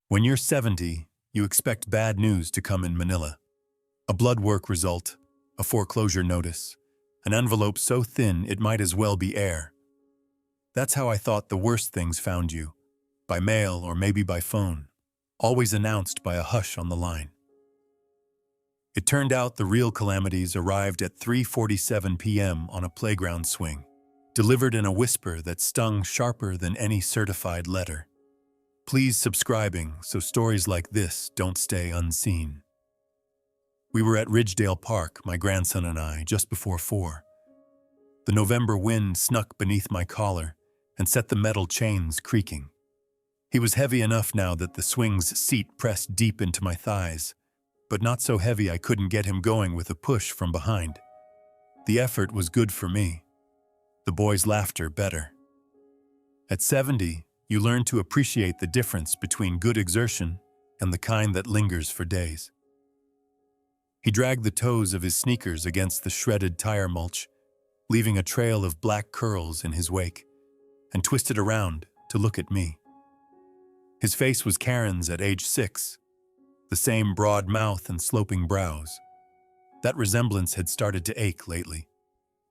When you're 70, you expect bad news to come in Manila. A blood work result, a foreclosure notice, an envelope so thin it might as well be air. That's how I thought the worst things found you, by mail or maybe by phone, always announced by a hush on the line. It turned out the real calamities arrived at 3:47 p.m. on a playground swing, delivered in a whisper that stung sharper than any certified letter. Please subscribing so stories like this don't stay unseen. We were at Ridgedale Park, my grandson and I, just before 4. The November wind snuck beneath my collar and set the metal chains creaking. He was heavy enough now that the swing's seat pressed deep into my thighs, but not so heavy I couldn't get him going with a push from behind. The effort was good for me. The boys' laughter better. At 70, you learn to appreciate the difference between good exertion and the kind that lingers for days. He dragged the toes of his sneakers against the shredded tire mulch, leaving a trail of black curls in his wake, and twisted around to look at me. His face was Karen's at age 6, the same broad mouth and sloping brows. That resemblance had started to ache lately.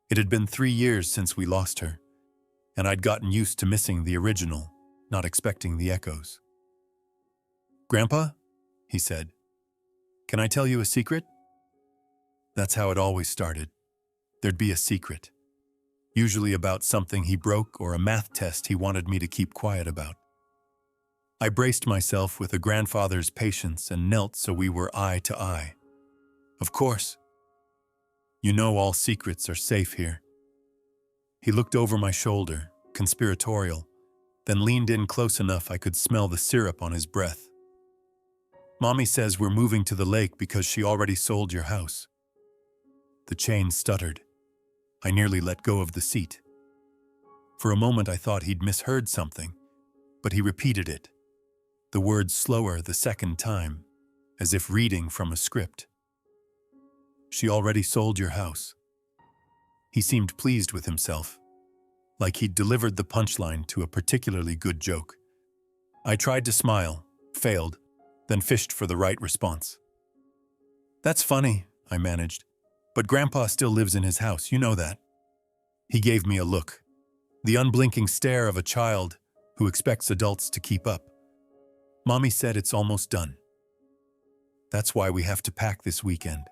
It had been 3 years since we lost her, and I'd gotten used to missing the original, not expecting the echoes. "Grandpa," he said, "can I tell you a secret?" That's how it always started. There'd be a secret, usually about something he broke or a math test he wanted me to keep quiet about. I braced myself with a grandfather's patience and knelt so we were eye to eye. "Of course. You know all secrets are safe here." He looked over my shoulder, conspiratorial, then leaned in close enough I could smell the syrup on his breath. "Mommy says we're moving to the lake because she already sold your house." The chain stuttered. I nearly let go of the seat. For a moment I thought he'd misheard something, but he repeated it, the words slower the second time, as if reading from a script. "She already sold your house." He seemed pleased with himself, like he'd delivered the punchline to a particularly good joke. I tried to smile, failed, then fished for the right response. "That's funny," I managed, "but Grandpa still lives in his house, you know that." He gave me a look, the unblinking stare of a child who expects adults to keep up. "Mommy said it's almost done. That's why we have to pack this weekend."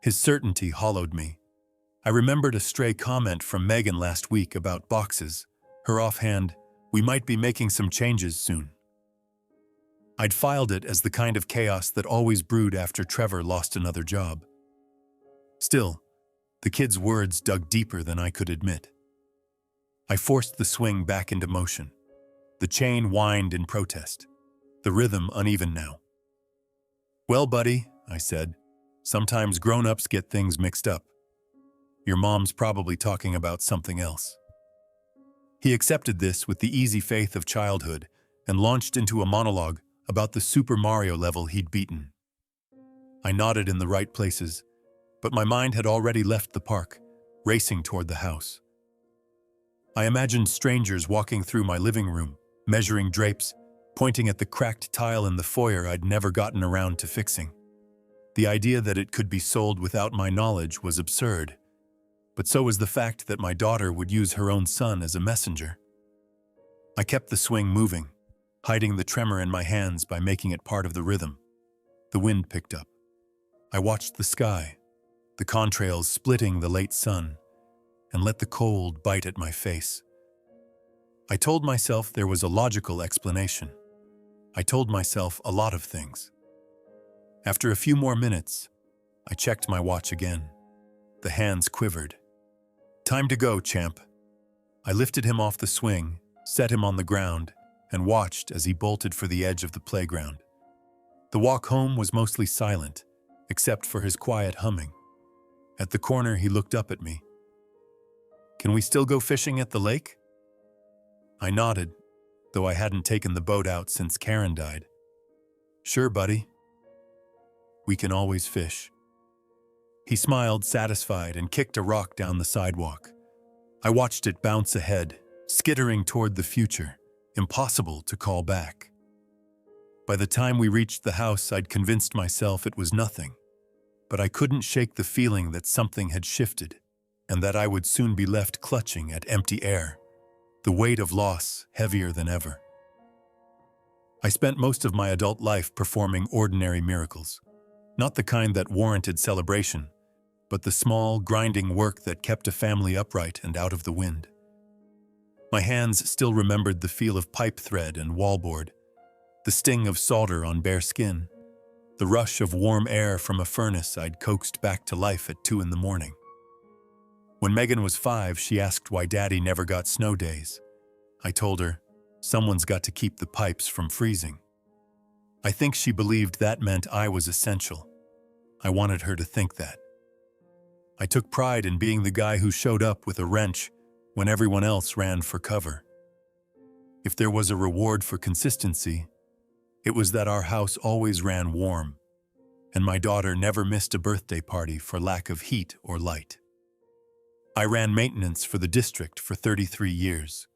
His certainty hollowed me. I remembered a stray comment from Megan last week about boxes, her offhand, "We might be making some changes soon." I'd filed it as the kind of chaos that always brewed after Trevor lost another job. Still, the kid's words dug deeper than I could admit. I forced the swing back into motion. The chain whined in protest, the rhythm uneven now. "Well, buddy," I said, "sometimes grown-ups get things mixed up. Your mom's probably talking about something else." He accepted this with the easy faith of childhood and launched into a monologue about the Super Mario level he'd beaten. I nodded in the right places, but my mind had already left the park, racing toward the house. I imagined strangers walking through my living room, measuring drapes, pointing at the cracked tile in the foyer I'd never gotten around to fixing. The idea that it could be sold without my knowledge was absurd, but so was the fact that my daughter would use her own son as a messenger. I kept the swing moving, hiding the tremor in my hands by making it part of the rhythm. The wind picked up. I watched the sky, the contrails splitting the late sun, and let the cold bite at my face. I told myself there was a logical explanation. I told myself a lot of things. After a few more minutes, I checked my watch again. The hands quivered. "Time to go, champ." I lifted him off the swing, set him on the ground, and watched as he bolted for the edge of the playground. The walk home was mostly silent, except for his quiet humming. At the corner, he looked up at me. "Can we still go fishing at the lake?" I nodded, though I hadn't taken the boat out since Karen died. "Sure, buddy. We can always fish." He smiled, satisfied, and kicked a rock down the sidewalk. I watched it bounce ahead, skittering toward the future, impossible to call back. By the time we reached the house, I'd convinced myself it was nothing, but I couldn't shake the feeling that something had shifted and that I would soon be left clutching at empty air, the weight of loss heavier than ever. I spent most of my adult life performing ordinary miracles, not the kind that warranted celebration, but the small, grinding work that kept a family upright and out of the wind. My hands still remembered the feel of pipe thread and wallboard, the sting of solder on bare skin, the rush of warm air from a furnace I'd coaxed back to life at 2 a.m. When Megan was 5, she asked why Daddy never got snow days. I told her, someone's got to keep the pipes from freezing. I think she believed that meant I was essential. I wanted her to think that. I took pride in being the guy who showed up with a wrench when everyone else ran for cover. If there was a reward for consistency, it was that our house always ran warm, and my daughter never missed a birthday party for lack of heat or light. I ran maintenance for the district for 33 years.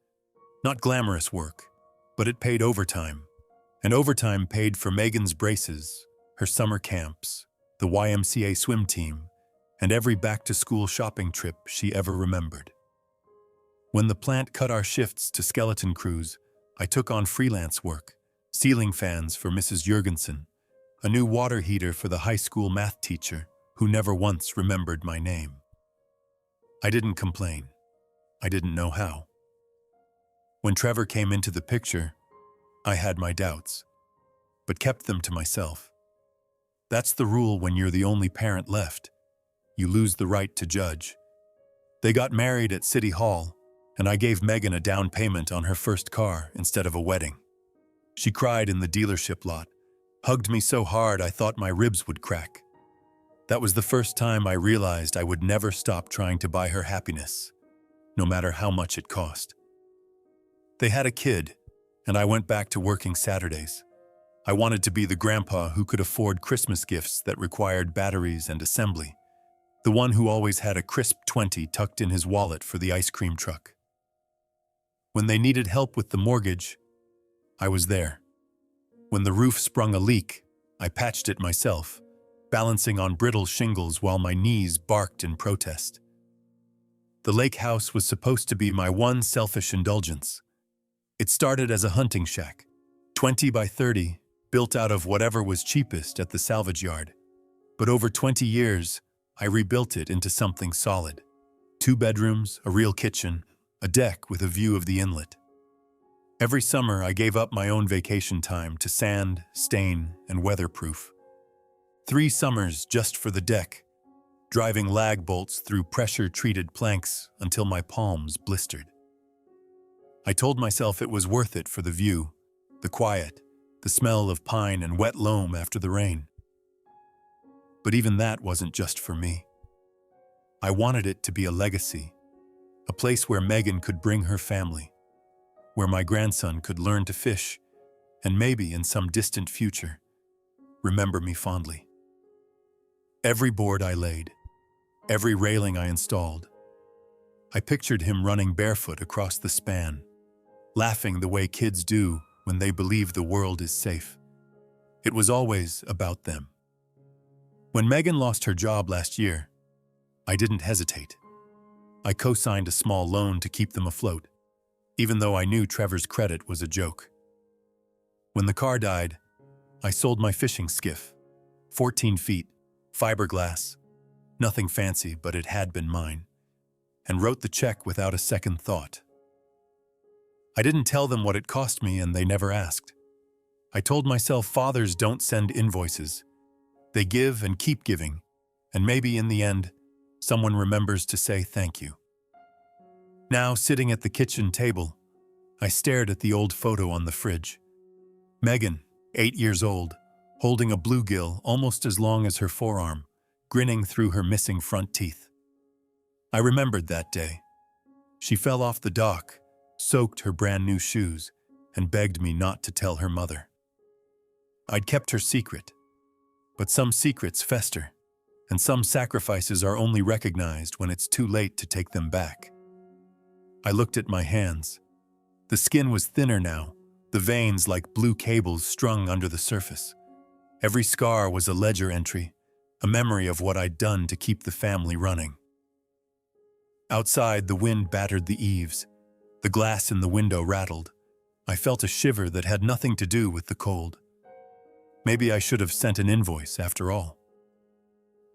Not glamorous work, but it paid overtime. And overtime paid for Megan's braces, her summer camps, the YMCA swim team, and every back-to-school shopping trip she ever remembered. When the plant cut our shifts to skeleton crews, I took on freelance work, ceiling fans for Mrs. Jurgensen, a new water heater for the high school math teacher who never once remembered my name. I didn't complain. I didn't know how. When Trevor came into the picture, I had my doubts, but kept them to myself. That's the rule when you're the only parent left. You lose the right to judge. They got married at City Hall, and I gave Megan a down payment on her first car instead of a wedding. She cried in the dealership lot, hugged me so hard I thought my ribs would crack. That was the first time I realized I would never stop trying to buy her happiness, no matter how much it cost. They had a kid, and I went back to working Saturdays. I wanted to be the grandpa who could afford Christmas gifts that required batteries and assembly, the one who always had a crisp 20 tucked in his wallet for the ice cream truck. When they needed help with the mortgage, I was there. When the roof sprung a leak, I patched it myself, balancing on brittle shingles while my knees barked in protest. The lake house was supposed to be my one selfish indulgence. It started as a hunting shack, 20 by 30, built out of whatever was cheapest at the salvage yard. But over 20 years, I rebuilt it into something solid. 2 bedrooms, a real kitchen, a deck with a view of the inlet. Every summer, I gave up my own vacation time to sand, stain, and weatherproof. 3 summers just for the deck, driving lag bolts through pressure-treated planks until my palms blistered. I told myself it was worth it for the view, the quiet, the smell of pine and wet loam after the rain. But even that wasn't just for me. I wanted it to be a legacy, a place where Megan could bring her family, where my grandson could learn to fish, and maybe in some distant future, remember me fondly. Every board I laid, every railing I installed, I pictured him running barefoot across the span, laughing the way kids do when they believe the world is safe. It was always about them. When Megan lost her job last year, I didn't hesitate. I co-signed a small loan to keep them afloat, even though I knew Trevor's credit was a joke. When the car died, I sold my fishing skiff, 14 feet, fiberglass, nothing fancy, but it had been mine, and wrote the check without a second thought. I didn't tell them what it cost me, and they never asked. I told myself fathers don't send invoices. They give and keep giving, and maybe in the end, someone remembers to say thank you. Now, sitting at the kitchen table, I stared at the old photo on the fridge. Megan, 8 years old, holding a bluegill almost as long as her forearm, grinning through her missing front teeth. I remembered that day. She fell off the dock, soaked her brand new shoes, and begged me not to tell her mother. I'd kept her secret, but some secrets fester, and some sacrifices are only recognized when it's too late to take them back. I looked at my hands. The skin was thinner now, the veins like blue cables strung under the surface. Every scar was a ledger entry, a memory of what I'd done to keep the family running. Outside, the wind battered the eaves. The glass in the window rattled. I felt a shiver that had nothing to do with the cold. Maybe I should have sent an invoice, after all.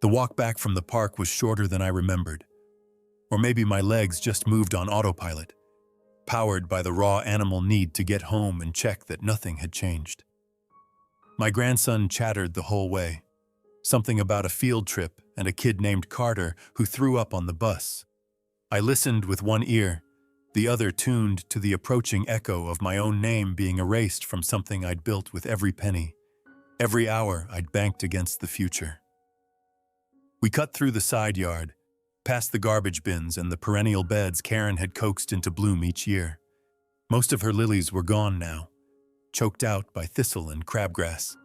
The walk back from the park was shorter than I remembered. Or maybe my legs just moved on autopilot, powered by the raw animal need to get home and check that nothing had changed. My grandson chattered the whole way. Something about a field trip and a kid named Carter who threw up on the bus. I listened with one ear, the other tuned to the approaching echo of my own name being erased from something I'd built with every penny, every hour I'd banked against the future. We cut through the side yard, past the garbage bins and the perennial beds Karen had coaxed into bloom each year. Most of her lilies were gone now, choked out by thistle and crabgrass,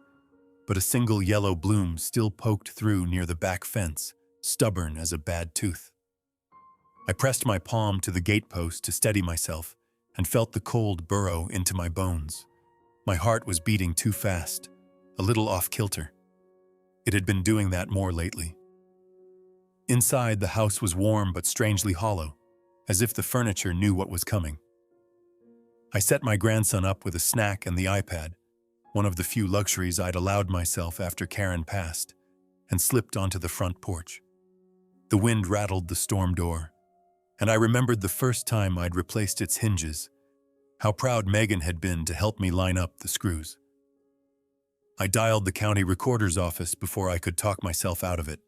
but a single yellow bloom still poked through near the back fence, stubborn as a bad tooth. I pressed my palm to the gatepost to steady myself and felt the cold burrow into my bones. My heart was beating too fast, a little off-kilter. It had been doing that more lately. Inside, the house was warm but strangely hollow, as if the furniture knew what was coming. I set my grandson up with a snack and the iPad, one of the few luxuries I'd allowed myself after Karen passed, and slipped onto the front porch. The wind rattled the storm door, and I remembered the first time I'd replaced its hinges, how proud Megan had been to help me line up the screws. I dialed the county recorder's office before I could talk myself out of it.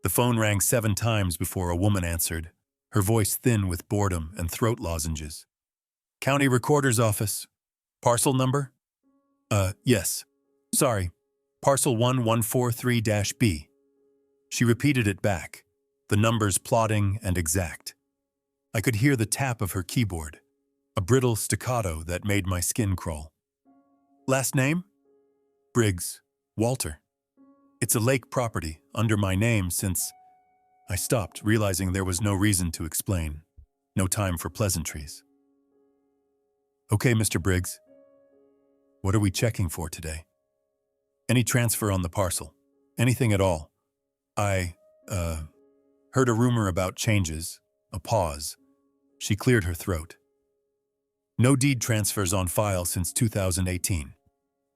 The phone rang 7 times before a woman answered, her voice thin with boredom and throat lozenges. County recorder's office. Parcel number? Yes. Sorry. Parcel 1143-B. She repeated it back, the numbers plodding and exact. I could hear the tap of her keyboard, a brittle staccato that made my skin crawl. Last name? Briggs. Walter. It's a lake property, under my name since... I stopped, realizing there was no reason to explain. No time for pleasantries. Okay, Mr. Briggs. What are we checking for today? Any transfer on the parcel. Anything at all. I, heard a rumor about changes. A pause. She cleared her throat. No deed transfers on file since 2018.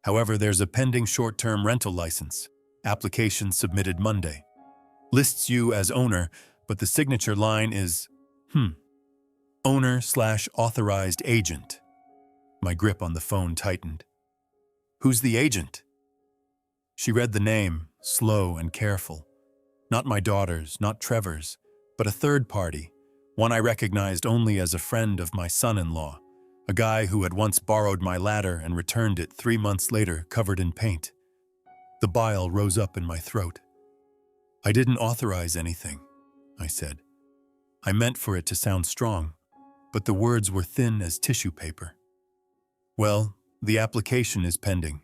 However, there's a pending short-term rental license. Application submitted Monday. Lists you as owner, but the signature line is, owner/authorized agent. My grip on the phone tightened. Who's the agent? She read the name, slow and careful. Not my daughter's, not Trevor's, but a third party, one I recognized only as a friend of my son-in-law, a guy who had once borrowed my ladder and returned it 3 months later covered in paint. The bile rose up in my throat. I didn't authorize anything, I said. I meant for it to sound strong, but the words were thin as tissue paper. Well, the application is pending.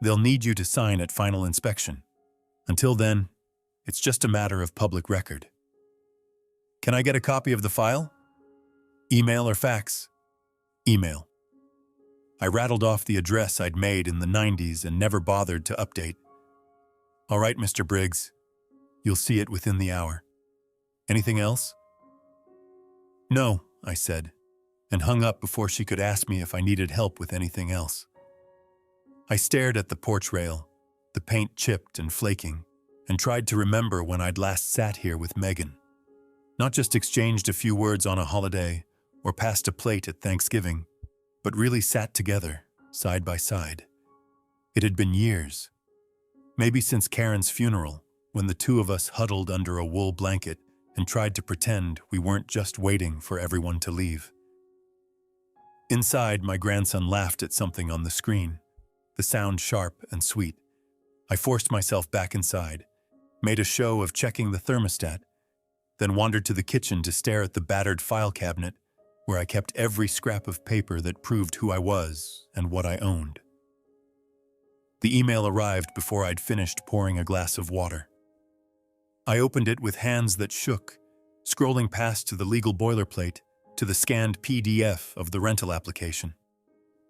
They'll need you to sign at final inspection. Until then, it's just a matter of public record. Can I get a copy of the file? Email or fax? Email. I rattled off the address I'd made in the 90s and never bothered to update. All right, Mr. Briggs. You'll see it within the hour. Anything else? No, I said, and hung up before she could ask me if I needed help with anything else. I stared at the porch rail, the paint chipped and flaking, and tried to remember when I'd last sat here with Megan. Not just exchanged a few words on a holiday or passed a plate at Thanksgiving, but really sat together, side by side. It had been years. Maybe since Karen's funeral, when the two of us huddled under a wool blanket and tried to pretend we weren't just waiting for everyone to leave. Inside, my grandson laughed at something on the screen, the sound sharp and sweet. I forced myself back inside, made a show of checking the thermostat, then wandered to the kitchen to stare at the battered file cabinet where I kept every scrap of paper that proved who I was and what I owned. The email arrived before I'd finished pouring a glass of water. I opened it with hands that shook, scrolling past to the legal boilerplate to the scanned PDF of the rental application.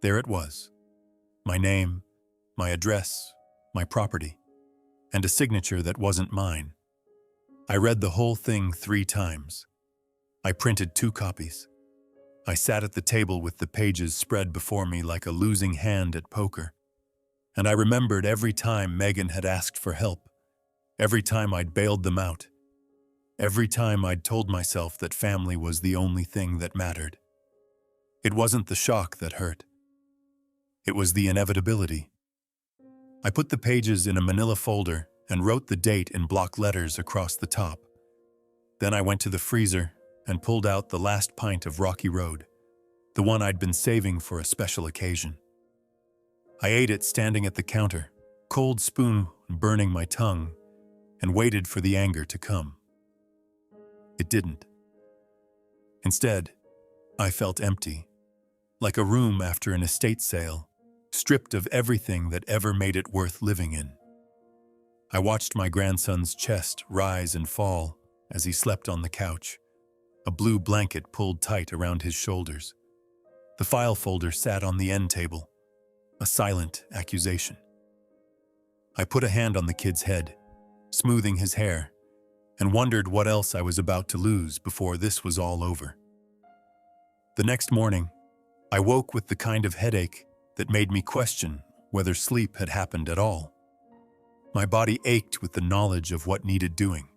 There it was. My name, my address, my property, and a signature that wasn't mine. I read the whole thing 3 times. I printed 2 copies. I sat at the table with the pages spread before me like a losing hand at poker. And I remembered every time Megan had asked for help, every time I'd bailed them out, every time I'd told myself that family was the only thing that mattered. It wasn't the shock that hurt. It was the inevitability. I put the pages in a manila folder and wrote the date in block letters across the top. Then I went to the freezer and pulled out the last pint of Rocky Road, the one I'd been saving for a special occasion. I ate it standing at the counter, cold spoon burning my tongue, and waited for the anger to come. It didn't. Instead, I felt empty, like a room after an estate sale, stripped of everything that ever made it worth living in. I watched my grandson's chest rise and fall as he slept on the couch, a blue blanket pulled tight around his shoulders. The file folder sat on the end table, a silent accusation. I put a hand on the kid's head, smoothing his hair, and wondered what else I was about to lose before this was all over. The next morning, I woke with the kind of headache that made me question whether sleep had happened at all. My body ached with the knowledge of what needed doing.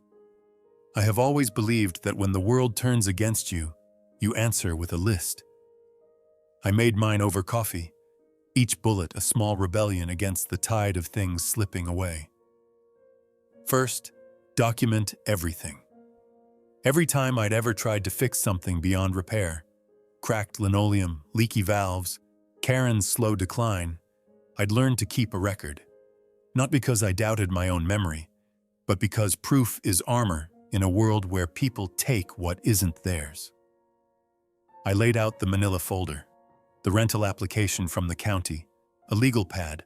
I have always believed that when the world turns against you, you answer with a list. I made mine over coffee, each bullet a small rebellion against the tide of things slipping away. First, document everything. Every time I'd ever tried to fix something beyond repair, cracked linoleum, leaky valves, Karen's slow decline, I'd learned to keep a record. Not because I doubted my own memory, but because proof is armor in a world where people take what isn't theirs. I laid out the manila folder, the rental application from the county, a legal pad,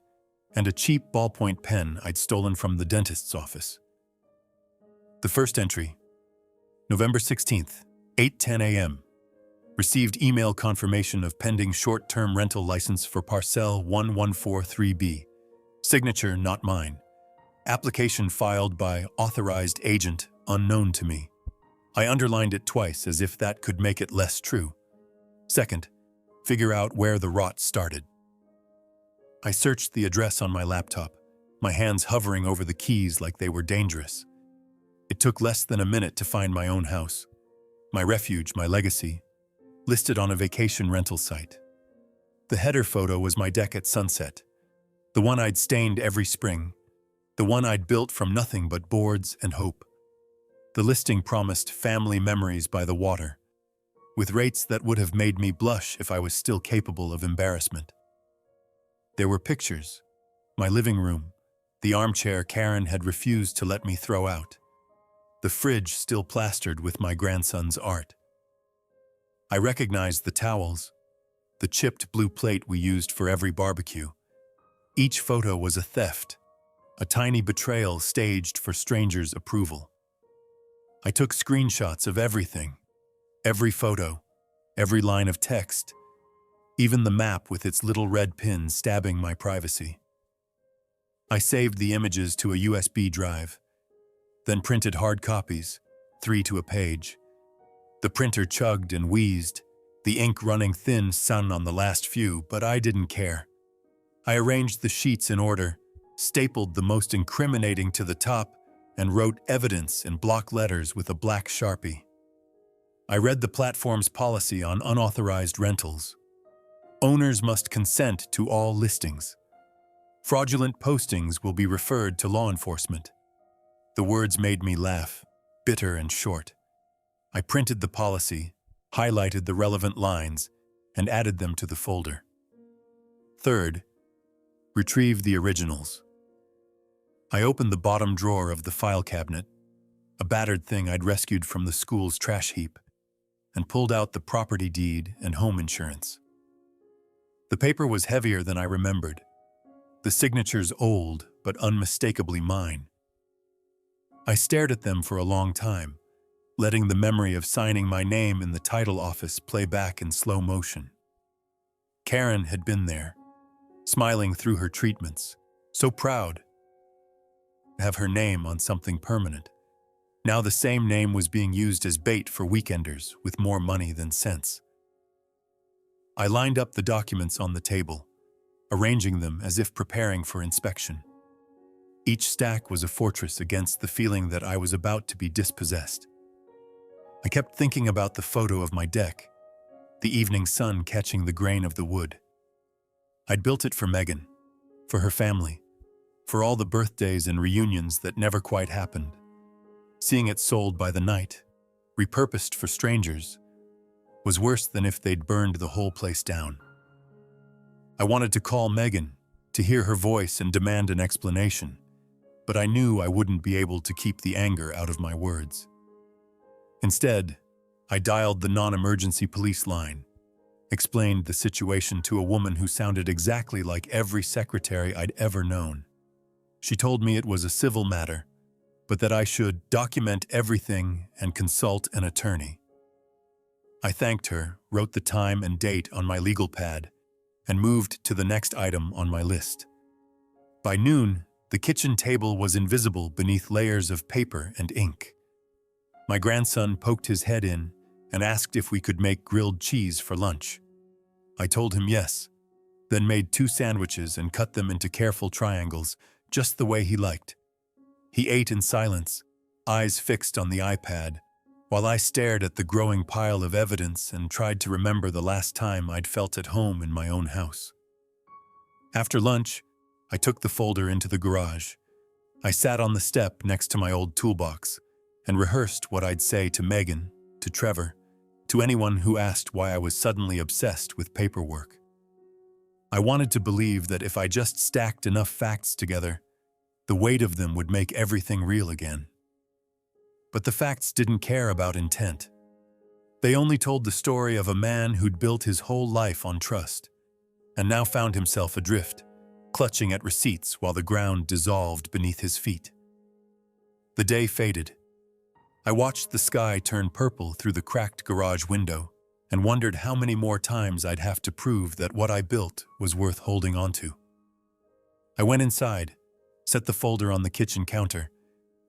and a cheap ballpoint pen I'd stolen from the dentist's office. The first entry, November 16th, 8:10 a.m. Received email confirmation of pending short-term rental license for parcel 1143B. Signature not mine. Application filed by authorized agent unknown to me. I underlined it twice as if that could make it less true. Second, figure out where the rot started. I searched the address on my laptop, my hands hovering over the keys like they were dangerous. It took less than a minute to find my own house, my refuge, my legacy, listed on a vacation rental site. The header photo was my deck at sunset, the one I'd stained every spring, the one I'd built from nothing but boards and hope. The listing promised family memories by the water, with rates that would have made me blush if I was still capable of embarrassment. There were pictures, my living room, the armchair Karen had refused to let me throw out, the fridge still plastered with my grandson's art. I recognized the towels, the chipped blue plate we used for every barbecue. Each photo was a theft, a tiny betrayal staged for strangers' approval. I took screenshots of everything, every photo, every line of text, even the map with its little red pin stabbing my privacy. I saved the images to a USB drive, then printed hard copies, 3 to a page. The printer chugged and wheezed, the ink running thin sun on the last few, but I didn't care. I arranged the sheets in order, stapled the most incriminating to the top, and wrote evidence in block letters with a black Sharpie. I read the platform's policy on unauthorized rentals. Owners must consent to all listings. Fraudulent postings will be referred to law enforcement. The words made me laugh, bitter and short. I printed the policy, highlighted the relevant lines, and added them to the folder. Third, retrieve the originals. I opened the bottom drawer of the file cabinet, a battered thing I'd rescued from the school's trash heap, and pulled out the property deed and home insurance. The paper was heavier than I remembered, the signatures old but unmistakably mine. I stared at them for a long time, letting the memory of signing my name in the title office play back in slow motion. Karen had been there, smiling through her treatments, so proud to have her name on something permanent. Now the same name was being used as bait for weekenders with more money than sense. I lined up the documents on the table, arranging them as if preparing for inspection. Each stack was a fortress against the feeling that I was about to be dispossessed. I kept thinking about the photo of my deck, the evening sun catching the grain of the wood. I'd built it for Megan, for her family, for all the birthdays and reunions that never quite happened. Seeing it sold by the night, repurposed for strangers, was worse than if they'd burned the whole place down. I wanted to call Megan, to hear her voice and demand an explanation, but I knew I wouldn't be able to keep the anger out of my words. Instead, I dialed the non-emergency police line, explained the situation to a woman who sounded exactly like every secretary I'd ever known. She told me it was a civil matter, but that I should document everything and consult an attorney. I thanked her, wrote the time and date on my legal pad, and moved to the next item on my list. By noon, the kitchen table was invisible beneath layers of paper and ink. My grandson poked his head in and asked if we could make grilled cheese for lunch. I told him yes, then made 2 sandwiches and cut them into careful triangles, just the way he liked. He ate in silence, eyes fixed on the iPad, while I stared at the growing pile of evidence and tried to remember the last time I'd felt at home in my own house. After lunch, I took the folder into the garage. I sat on the step next to my old toolbox and rehearsed what I'd say to Megan, to Trevor, to anyone who asked why I was suddenly obsessed with paperwork. I wanted to believe that if I just stacked enough facts together, the weight of them would make everything real again. But the facts didn't care about intent. They only told the story of a man who'd built his whole life on trust, and now found himself adrift, clutching at receipts while the ground dissolved beneath his feet. The day faded. I watched the sky turn purple through the cracked garage window and wondered how many more times I'd have to prove that what I built was worth holding onto. I went inside, set the folder on the kitchen counter,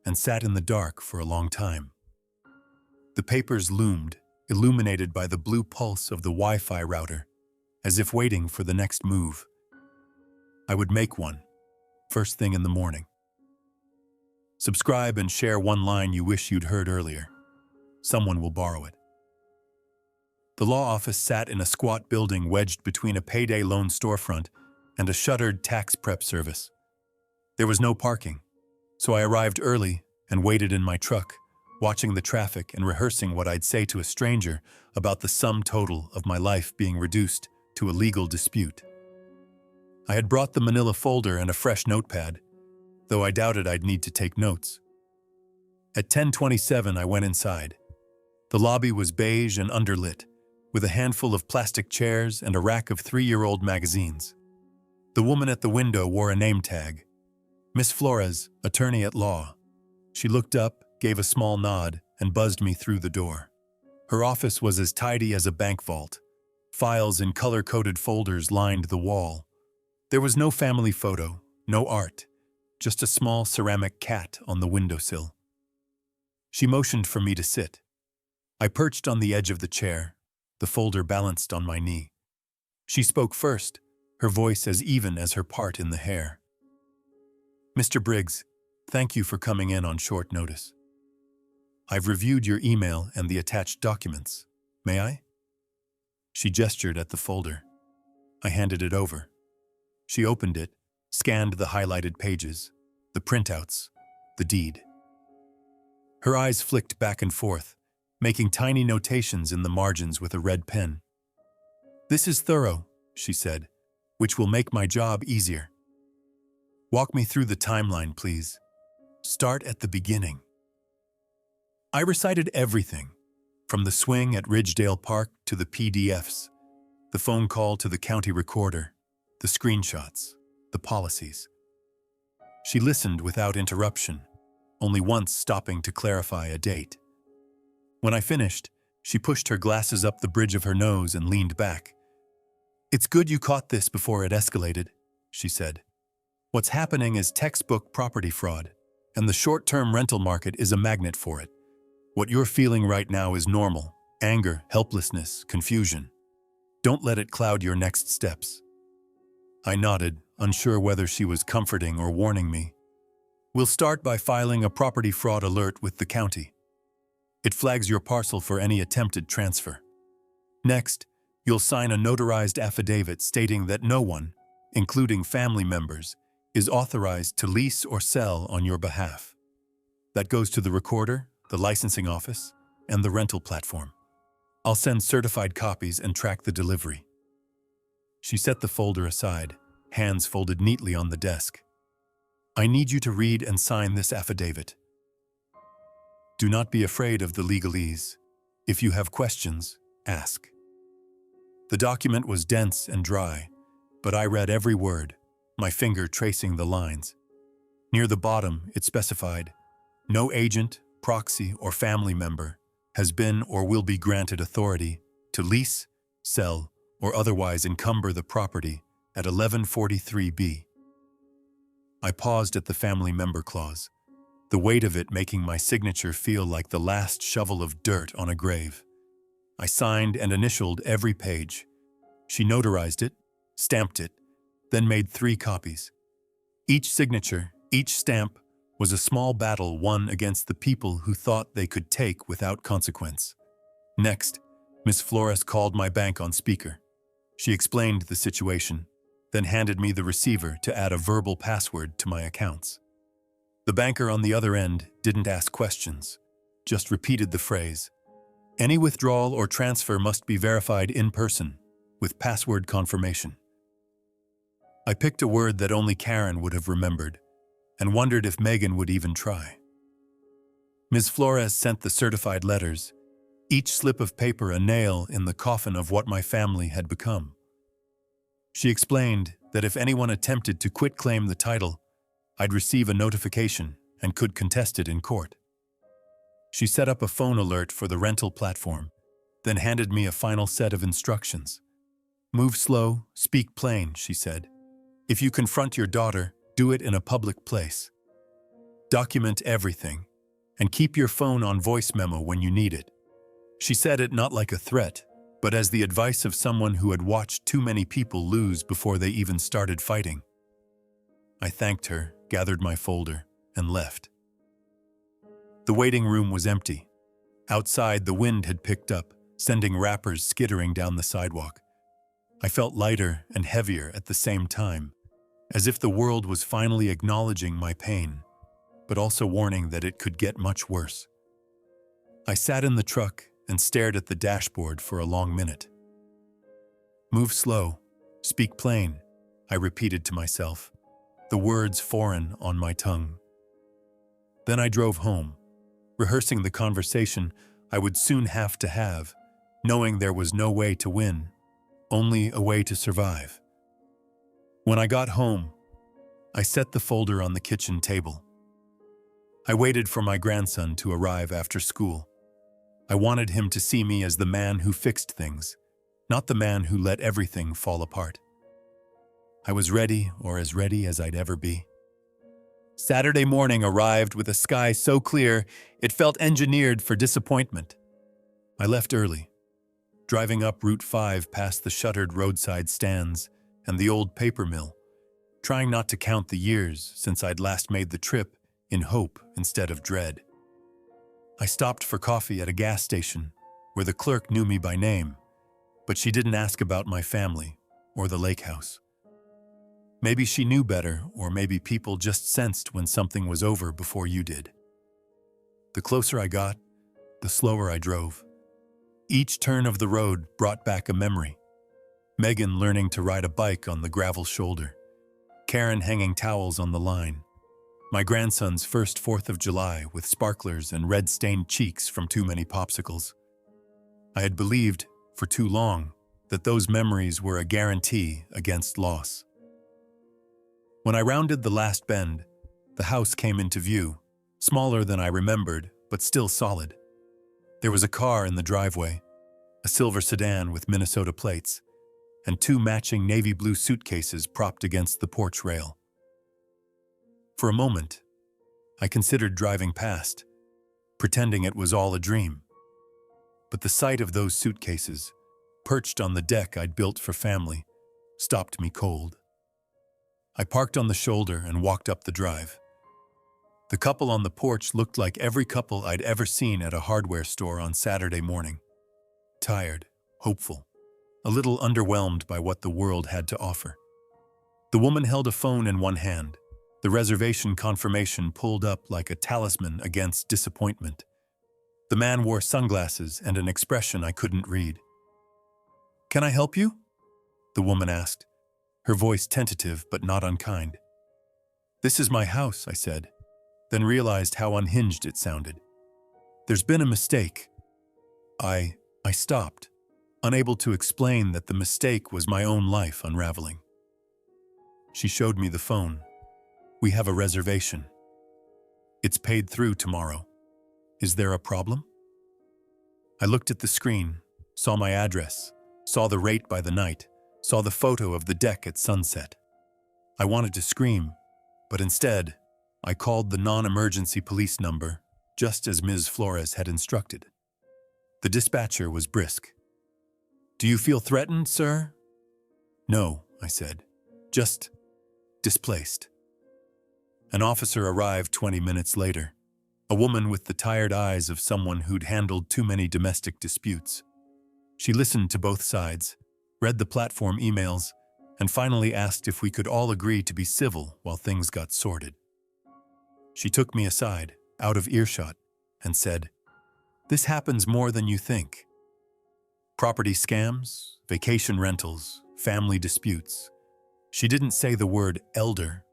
and sat in the dark for a long time. The papers loomed, illuminated by the blue pulse of the Wi-Fi router, as if waiting for the next move. I would make one, first thing in the morning. Subscribe and share one line you wish you'd heard earlier. Someone will borrow it. The law office sat in a squat building wedged between a payday loan storefront and a shuttered tax prep service. There was no parking, so I arrived early and waited in my truck, watching the traffic and rehearsing what I'd say to a stranger about the sum total of my life being reduced to a legal dispute. I had brought the manila folder and a fresh notepad, though I doubted I'd need to take notes. At 10:27, I went inside. The lobby was beige and underlit, with a handful of plastic chairs and a rack of 3-year-old magazines. The woman at the window wore a name tag, Miss Flores, attorney at law. She looked up, gave a small nod, and buzzed me through the door. Her office was as tidy as a bank vault. Files in color-coded folders lined the wall. There was no family photo, no art, just a small ceramic cat on the windowsill. She motioned for me to sit. I perched on the edge of the chair, the folder balanced on my knee. She spoke first, her voice as even as her part in the hair. Mr. Briggs, thank you for coming in on short notice. I've reviewed your email and the attached documents. May I? She gestured at the folder. I handed it over. She opened it, scanned the highlighted pages, the printouts, the deed. Her eyes flicked back and forth, making tiny notations in the margins with a red pen. This is thorough, she said, which will make my job easier. Walk me through the timeline, please. Start at the beginning. I recited everything, from the swing at Ridgedale Park to the PDFs, the phone call to the county recorder, the screenshots, the policies. She listened without interruption, only once stopping to clarify a date. When I finished, she pushed her glasses up the bridge of her nose and leaned back. It's good you caught this before it escalated, she said. What's happening is textbook property fraud, and the short-term rental market is a magnet for it. What you're feeling right now is normal: anger, helplessness, confusion. Don't let it cloud your next steps. I nodded, unsure whether she was comforting or warning me. We'll start by filing a property fraud alert with the county. It flags your parcel for any attempted transfer. Next, you'll sign a notarized affidavit stating that no one, including family members, is authorized to lease or sell on your behalf. That goes to the recorder, the licensing office, and the rental platform. I'll send certified copies and track the delivery. She set the folder aside, hands folded neatly on the desk. I need you to read and sign this affidavit. Do not be afraid of the legalese. If you have questions, ask. The document was dense and dry, but I read every word, my finger tracing the lines. Near the bottom, it specified, no agent, proxy, or family member has been or will be granted authority to lease, sell, or otherwise encumber the property at 1143B. I paused at the family member clause, the weight of it making my signature feel like the last shovel of dirt on a grave. I signed and initialed every page. She notarized it, stamped it, then made 3 copies. Each signature, each stamp, was a small battle won against the people who thought they could take without consequence. Next, Miss Flores called my bank on speaker. She explained the situation, then handed me the receiver to add a verbal password to my accounts. The banker on the other end didn't ask questions, just repeated the phrase, any withdrawal or transfer must be verified in person, with password confirmation. I picked a word that only Karen would have remembered, and wondered if Megan would even try. Ms. Flores sent the certified letters, each slip of paper a nail in the coffin of what my family had become. She explained that if anyone attempted to quitclaim the title, I'd receive a notification and could contest it in court. She set up a phone alert for the rental platform, then handed me a final set of instructions. Move slow, speak plain, she said. If you confront your daughter, do it in a public place. Document everything, and keep your phone on voice memo when you need it. She said it not like a threat, but as the advice of someone who had watched too many people lose before they even started fighting. I thanked her, gathered my folder, and left. The waiting room was empty. Outside, the wind had picked up, sending wrappers skittering down the sidewalk. I felt lighter and heavier at the same time, as if the world was finally acknowledging my pain, but also warning that it could get much worse. I sat in the truck and stared at the dashboard for a long minute. Move slow, speak plain, I repeated to myself, the words foreign on my tongue. Then I drove home, rehearsing the conversation I would soon have to have, knowing there was no way to win, only a way to survive. When I got home, I set the folder on the kitchen table. I waited for my grandson to arrive after school. I wanted him to see me as the man who fixed things, not the man who let everything fall apart. I was ready, or as ready as I'd ever be. Saturday morning arrived with a sky so clear it felt engineered for disappointment. I left early, driving up Route 5 past the shuttered roadside stands and the old paper mill, trying not to count the years since I'd last made the trip in hope instead of dread. I stopped for coffee at a gas station where the clerk knew me by name, but she didn't ask about my family or the lake house. Maybe she knew better, or maybe people just sensed when something was over before you did. The closer I got, the slower I drove. Each turn of the road brought back a memory. Megan learning to ride a bike on the gravel shoulder. Karen hanging towels on the line. My grandson's first 4th of July with sparklers and red-stained cheeks from too many popsicles. I had believed, for too long, that those memories were a guarantee against loss. When I rounded the last bend, the house came into view, smaller than I remembered, but still solid. There was a car in the driveway, a silver sedan with Minnesota plates. and 2 matching navy blue suitcases propped against the porch rail. For a moment, I considered driving past, pretending it was all a dream. But the sight of those suitcases, perched on the deck I'd built for family, stopped me cold. I parked on the shoulder and walked up the drive. The couple on the porch looked like every couple I'd ever seen at a hardware store on Saturday morning. Tired, hopeful, a little underwhelmed by what the world had to offer. The woman held a phone in one hand, the reservation confirmation pulled up like a talisman against disappointment. The man wore sunglasses and an expression I couldn't read. "Can I help you?" the woman asked, her voice tentative but not unkind. "This is my house," I said, then realized how unhinged it sounded. "There's been a mistake." I stopped, unable to explain that the mistake was my own life unraveling. She showed me the phone. "We have a reservation. It's paid through tomorrow. Is there a problem?" I looked at the screen, saw my address, saw the rate by the night, saw the photo of the deck at sunset. I wanted to scream, but instead, I called the non-emergency police number, just as Ms. Flores had instructed. The dispatcher was brisk. "Do you feel threatened, sir?" "No," I said. "Just displaced." An officer arrived 20 minutes later, a woman with the tired eyes of someone who'd handled too many domestic disputes. She listened to both sides, read the platform emails, and finally asked if we could all agree to be civil while things got sorted. She took me aside, out of earshot, and said, "This happens more than you think. Property scams, vacation rentals, family disputes." She didn't say the word elder,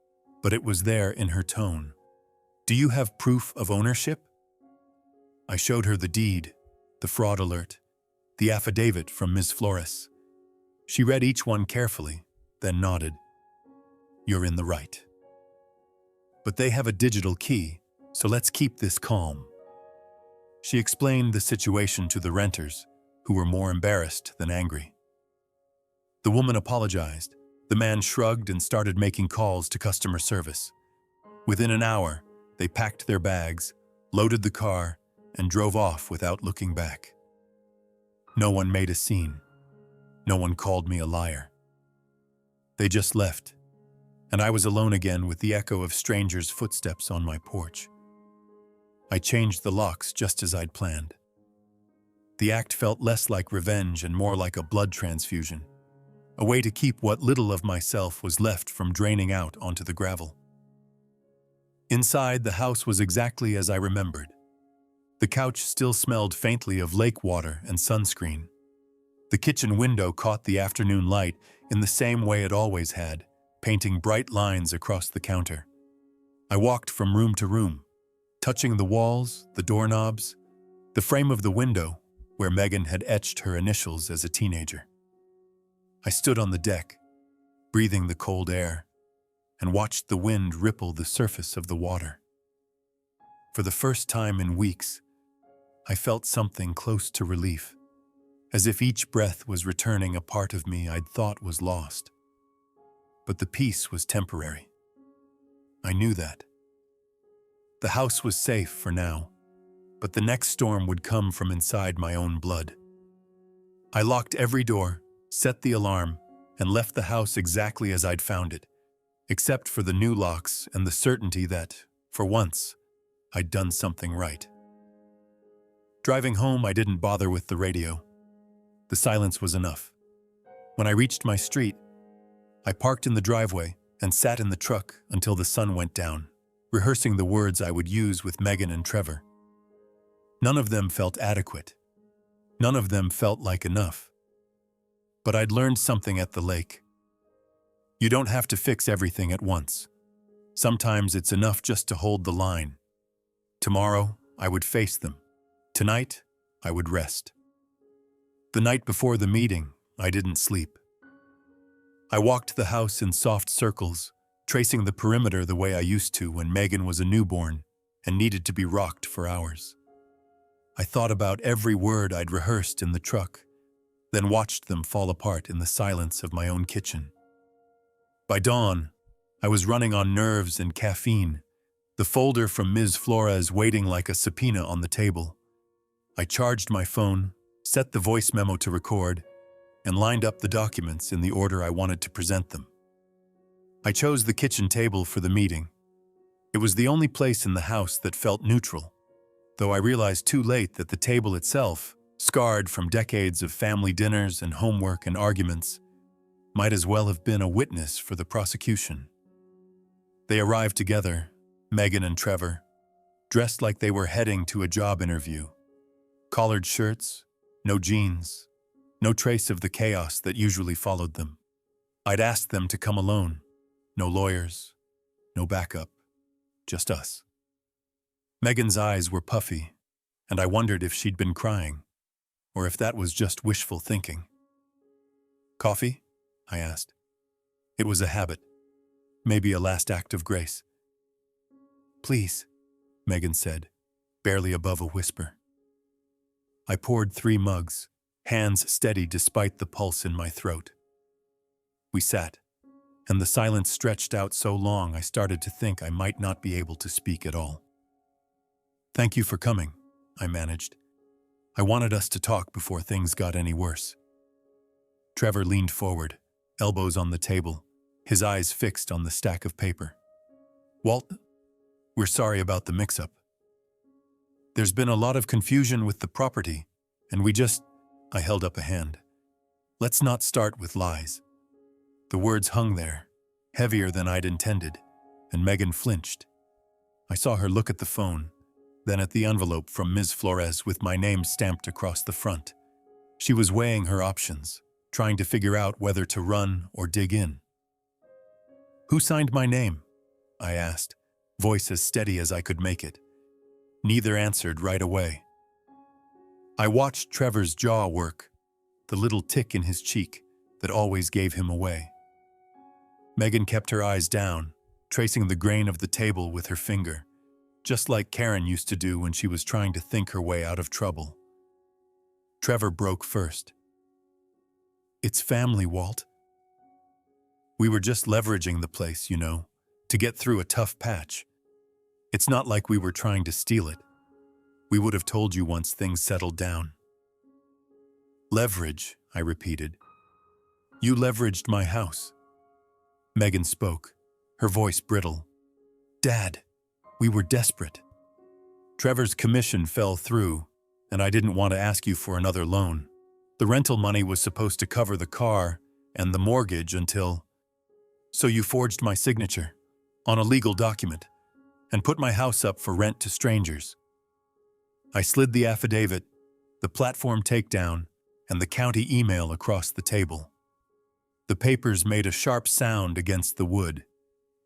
but it was there in her tone. "Do you have proof of ownership?" I showed her the deed, the fraud alert, the affidavit from Ms. Flores. She read each one carefully, then nodded. "You're in the right. But they have a digital key, so let's keep this calm." She explained the situation to the renters, who were more embarrassed than angry. The woman apologized. The man shrugged and started making calls to customer service. Within an hour, they packed their bags, loaded the car, and drove off without looking back. No one made a scene. No one called me a liar. They just left, and I was alone again with the echo of strangers' footsteps on my porch. I changed the locks just as I'd planned. The act felt less like revenge and more like a blood transfusion, a way to keep what little of myself was left from draining out onto the gravel. Inside, the house was exactly as I remembered. The couch still smelled faintly of lake water and sunscreen. The kitchen window caught the afternoon light in the same way it always had, painting bright lines across the counter. I walked from room to room, touching the walls, the doorknobs, the frame of the window where Megan had etched her initials as a teenager. I stood on the deck, breathing the cold air, and watched the wind ripple the surface of the water. For the first time in weeks, I felt something close to relief, as if each breath was returning a part of me I'd thought was lost. But the peace was temporary. I knew that. The house was safe for now, but the next storm would come from inside my own blood. I locked every door, set the alarm, and left the house exactly as I'd found it, except for the new locks and the certainty that, for once, I'd done something right. Driving home, I didn't bother with the radio. The silence was enough. When I reached my street, I parked in the driveway and sat in the truck until the sun went down, rehearsing the words I would use with Megan and Trevor. None of them felt adequate. None of them felt like enough. But I'd learned something at the lake. You don't have to fix everything at once. Sometimes it's enough just to hold the line. Tomorrow, I would face them. Tonight, I would rest. The night before the meeting, I didn't sleep. I walked the house in soft circles, tracing the perimeter the way I used to when Megan was a newborn and needed to be rocked for hours. I thought about every word I'd rehearsed in the truck, then watched them fall apart in the silence of my own kitchen. By dawn, I was running on nerves and caffeine, the folder from Ms. Flores waiting like a subpoena on the table. I charged my phone, set the voice memo to record, and lined up the documents in the order I wanted to present them. I chose the kitchen table for the meeting. It was the only place in the house that felt neutral, though I realized too late that the table itself, scarred from decades of family dinners and homework and arguments, might as well have been a witness for the prosecution. They arrived together, Megan and Trevor, dressed like they were heading to a job interview. Collared shirts, no jeans, no trace of the chaos that usually followed them. I'd asked them to come alone. No lawyers, no backup, just us. Megan's eyes were puffy, and I wondered if she'd been crying, or if that was just wishful thinking. "Coffee?" I asked. It was a habit, maybe a last act of grace. "Please," Megan said, barely above a whisper. I poured 3 mugs, hands steady despite the pulse in my throat. We sat, and the silence stretched out so long I started to think I might not be able to speak at all. "Thank you for coming," I managed. "I wanted us to talk before things got any worse." Trevor leaned forward, elbows on the table, his eyes fixed on the stack of paper. "Walt, we're sorry about the mix-up. There's been a lot of confusion with the property, and I held up a hand. "Let's not start with lies." The words hung there, heavier than I'd intended, and Megan flinched. I saw her look at the phone, then at the envelope from Ms. Flores with my name stamped across the front. She was weighing her options, trying to figure out whether to run or dig in. "Who signed my name?" I asked, voice as steady as I could make it. Neither answered right away. I watched Trevor's jaw work, the little tick in his cheek that always gave him away. Megan kept her eyes down, tracing the grain of the table with her finger, just like Karen used to do when she was trying to think her way out of trouble. Trevor broke first. "It's family, Walt. We were just leveraging the place, to get through a tough patch. It's not like we were trying to steal it. We would have told you once things settled down." "Leverage," I repeated. "You leveraged my house." Megan spoke, her voice brittle. "Dad, we were desperate. Trevor's commission fell through, and I didn't want to ask you for another loan. The rental money was supposed to cover the car and the mortgage So you forged my signature on a legal document and put my house up for rent to strangers. I slid the affidavit, the platform takedown, and the county email across the table. The papers made a sharp sound against the wood,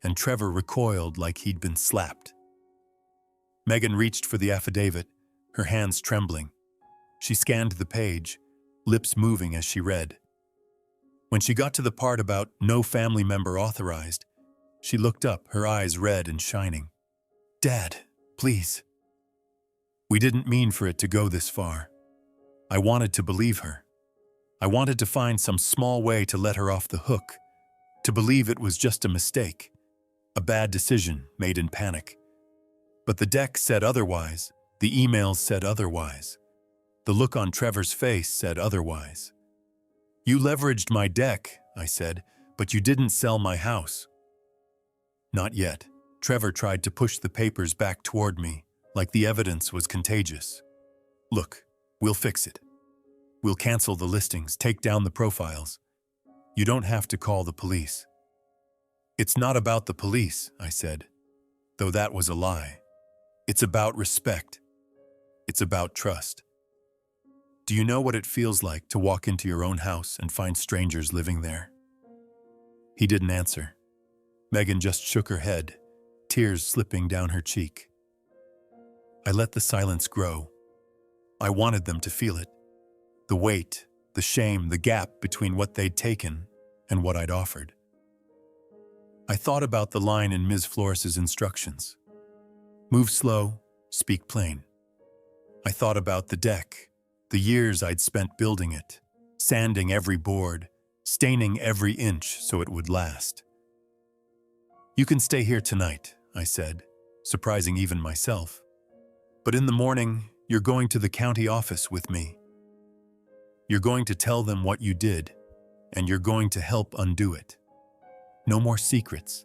and Trevor recoiled like he'd been slapped. Megan reached for the affidavit, her hands trembling. She scanned the page, lips moving as she read. When she got to the part about no family member authorized, she looked up, her eyes red and shining. "Dad, please." We didn't mean for it to go this far. I wanted to believe her. I wanted to find some small way to let her off the hook, to believe it was just a mistake, a bad decision made in panic. But the deck said otherwise, the emails said otherwise. The look on Trevor's face said otherwise. "You leveraged my deck," I said, "but you didn't sell my house." Not yet. Trevor tried to push the papers back toward me, like the evidence was contagious. "Look, we'll fix it. We'll cancel the listings, take down the profiles. You don't have to call the police." "It's not about the police," I said, though that was a lie. "It's about respect. It's about trust. Do you know what it feels like to walk into your own house and find strangers living there?" He didn't answer. Megan just shook her head, tears slipping down her cheek. I let the silence grow. I wanted them to feel it. The weight, the shame, the gap between what they'd taken and what I'd offered. I thought about the line in Ms. Flores's instructions. "Move slow, speak plain." I thought about the deck, the years I'd spent building it, sanding every board, staining every inch so it would last. "You can stay here tonight," I said, surprising even myself. "But in the morning, you're going to the county office with me. You're going to tell them what you did, and you're going to help undo it. No more secrets.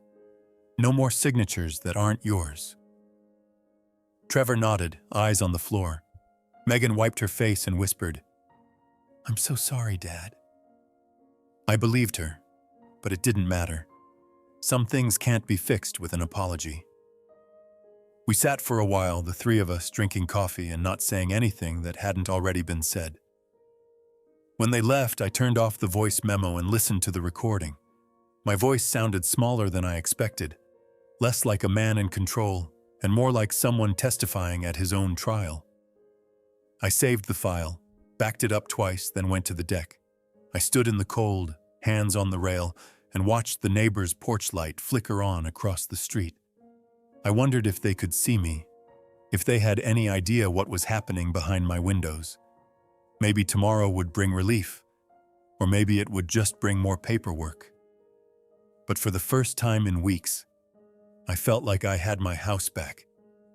No more signatures that aren't yours." Trevor nodded, eyes on the floor. Megan wiped her face and whispered, "I'm so sorry, Dad." I believed her, but it didn't matter. Some things can't be fixed with an apology. We sat for a while, the three of us, drinking coffee and not saying anything that hadn't already been said. When they left, I turned off the voice memo and listened to the recording. My voice sounded smaller than I expected, less like a man in control and more like someone testifying at his own trial. I saved the file, backed it up twice, then went to the deck. I stood in the cold, hands on the rail, and watched the neighbor's porch light flicker on across the street. I wondered if they could see me, if they had any idea what was happening behind my windows. Maybe tomorrow would bring relief, or maybe it would just bring more paperwork. But for the first time in weeks, I felt like I had my house back,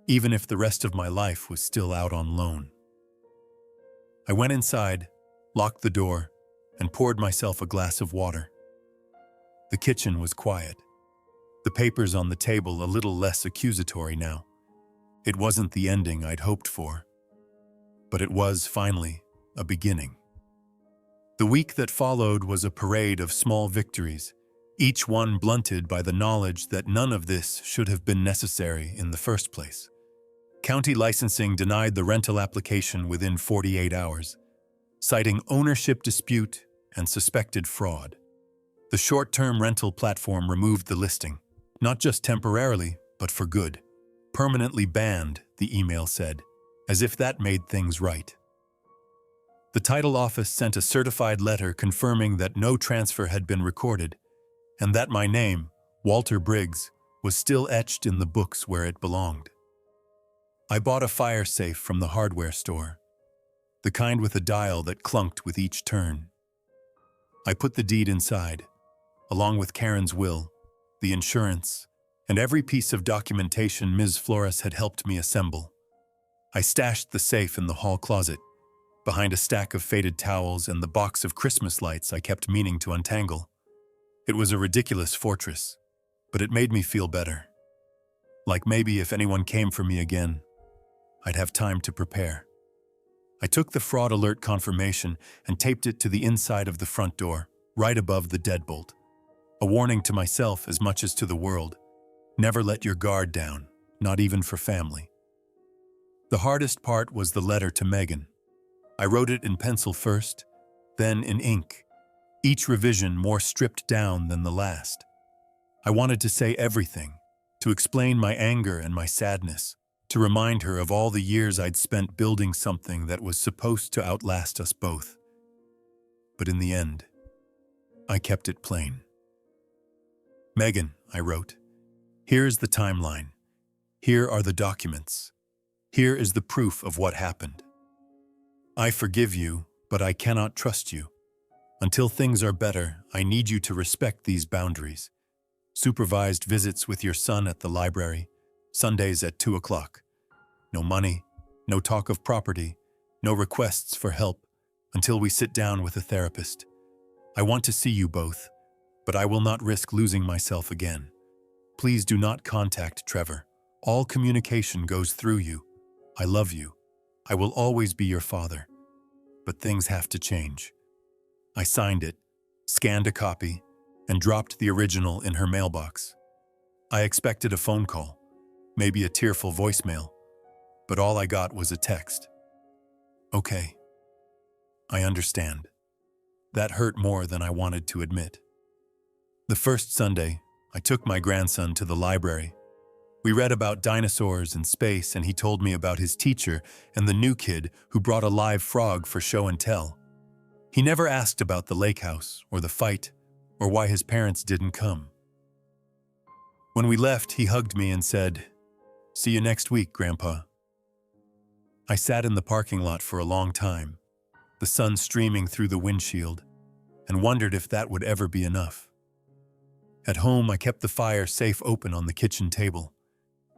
even if the rest of my life was still out on loan. I went inside, locked the door, and poured myself a glass of water. The kitchen was quiet. The papers on the table a little less accusatory now. It wasn't the ending I'd hoped for, but it was, finally, a beginning. The week that followed was a parade of small victories, each one blunted by the knowledge that none of this should have been necessary in the first place. County licensing denied the rental application within 48 hours, citing ownership dispute and suspected fraud. The short-term rental platform removed the listing, not just temporarily, but for good. Permanently banned, the email said, as if that made things right. The title office sent a certified letter confirming that no transfer had been recorded, and that my name, Walter Briggs, was still etched in the books where it belonged. I bought a fire safe from the hardware store, the kind with a dial that clunked with each turn. I put the deed inside, along with Karen's will, the insurance, and every piece of documentation Ms. Flores had helped me assemble. I stashed the safe in the hall closet, behind a stack of faded towels and the box of Christmas lights I kept meaning to untangle. It was a ridiculous fortress, but it made me feel better. Like maybe if anyone came for me again, I'd have time to prepare. I took the fraud alert confirmation and taped it to the inside of the front door, right above the deadbolt. A warning to myself as much as to the world. Never let your guard down, not even for family. The hardest part was the letter to Megan. I wrote it in pencil first, then in ink, each revision more stripped down than the last. I wanted to say everything, to explain my anger and my sadness, to remind her of all the years I'd spent building something that was supposed to outlast us both. But in the end, I kept it plain. "Megan," I wrote, "here is the timeline. Here are the documents. Here is the proof of what happened. I forgive you, but I cannot trust you. Until things are better, I need you to respect these boundaries. Supervised visits with your son at the library, Sundays at 2 o'clock. No money, no talk of property, no requests for help until we sit down with a therapist. I want to see you both, but I will not risk losing myself again. Please do not contact Trevor. All communication goes through you. I love you. I will always be your father. But things have to change." I signed it, scanned a copy, and dropped the original in her mailbox. I expected a phone call, maybe a tearful voicemail, but all I got was a text. "Okay. I understand." That hurt more than I wanted to admit. The first Sunday, I took my grandson to the library. We read about dinosaurs and space, and he told me about his teacher and the new kid who brought a live frog for show and tell. He never asked about the lake house or the fight or why his parents didn't come. When we left, he hugged me and said, "See you next week, Grandpa." I sat in the parking lot for a long time, the sun streaming through the windshield, and wondered if that would ever be enough. At home, I kept the fire safe open on the kitchen table.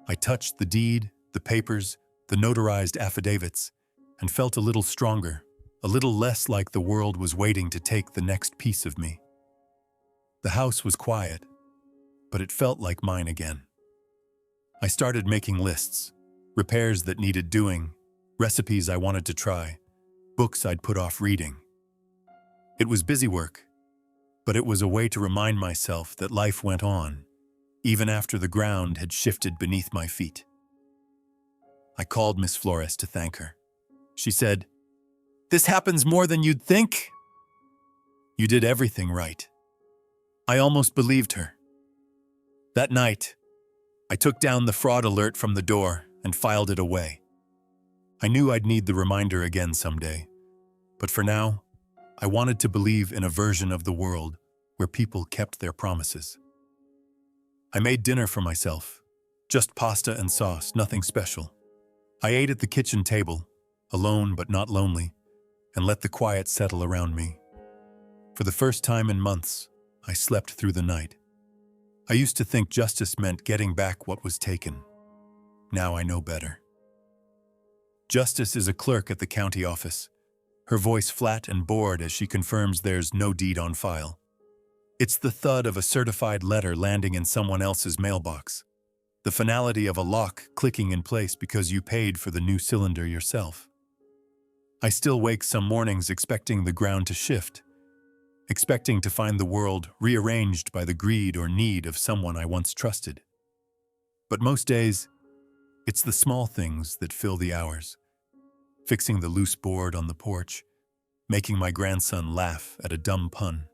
I touched the deed, the papers, the notarized affidavits, and felt a little stronger, a little less like the world was waiting to take the next piece of me. The house was quiet, but it felt like mine again. I started making lists, repairs that needed doing, recipes I wanted to try, books I'd put off reading. It was busy work, but it was a way to remind myself that life went on, even after the ground had shifted beneath my feet. I called Miss Flores to thank her. She said, "This happens more than you'd think." You did everything right. I almost believed her. That night, I took down the fraud alert from the door and filed it away. I knew I'd need the reminder again someday, but for now, I wanted to believe in a version of the world where people kept their promises. I made dinner for myself, just pasta and sauce, nothing special. I ate at the kitchen table, alone but not lonely, and let the quiet settle around me. For the first time in months, I slept through the night. I used to think justice meant getting back what was taken. Now I know better. Justice is a clerk at the county office, her voice flat and bored as she confirms there's no deed on file. It's the thud of a certified letter landing in someone else's mailbox, the finality of a lock clicking in place because you paid for the new cylinder yourself. I still wake some mornings expecting the ground to shift, expecting to find the world rearranged by the greed or need of someone I once trusted. But most days, it's the small things that fill the hours. Fixing the loose board on the porch, making my grandson laugh at a dumb pun,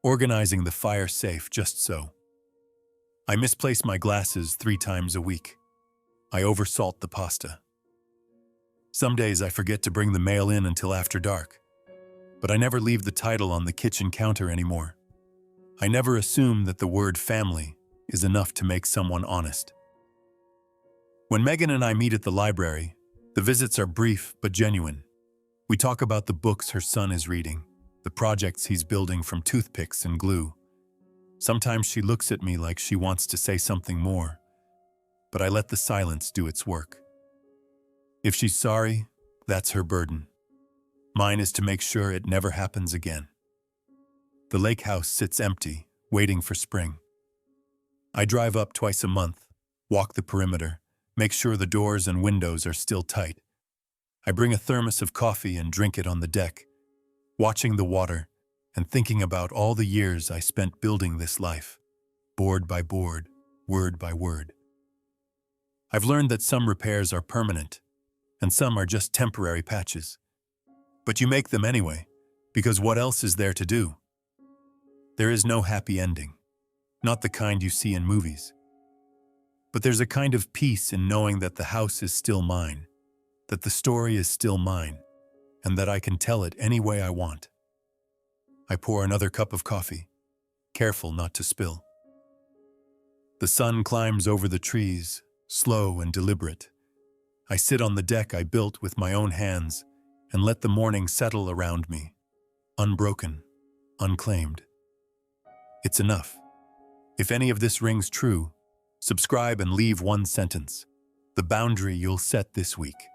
organizing the fire safe just so. I misplace my glasses 3 times a week. I oversalt the pasta. Some days I forget to bring the mail in until after dark, but I never leave the title on the kitchen counter anymore. I never assume that the word family is enough to make someone honest. When Megan and I meet at the library, the visits are brief but genuine. We talk about the books her son is reading, the projects he's building from toothpicks and glue. Sometimes she looks at me like she wants to say something more, but I let the silence do its work. If she's sorry, that's her burden. Mine is to make sure it never happens again. The lake house sits empty, waiting for spring. I drive up twice a month, walk the perimeter, make sure the doors and windows are still tight. I bring a thermos of coffee and drink it on the deck, watching the water and thinking about all the years I spent building this life, board by board, word by word. I've learned that some repairs are permanent, and some are just temporary patches. But you make them anyway, because what else is there to do? There is no happy ending, not the kind you see in movies. But there's a kind of peace in knowing that the house is still mine, that the story is still mine, and that I can tell it any way I want. I pour another cup of coffee, careful not to spill. The sun climbs over the trees, slow and deliberate. I sit on the deck I built with my own hands and let the morning settle around me, unbroken, unclaimed. It's enough. If any of this rings true, subscribe and leave one sentence, the boundary you'll set this week.